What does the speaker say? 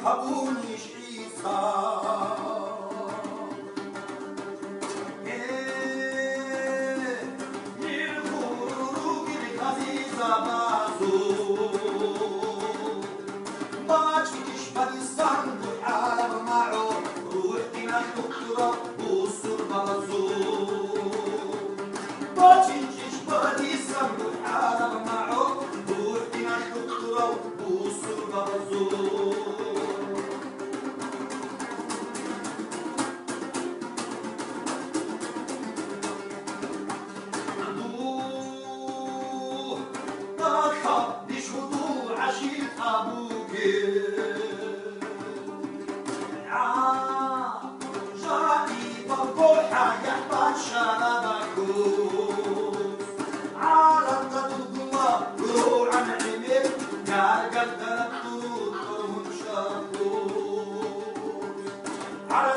تهبونيش عيسى يرغورو جيلك عزيزة بازو باجيش بديستان والعالم معه روحي من الدكتورة والسر بازو باجيش بديستان والعالم معه روحي من الدكتورة والسر بازو على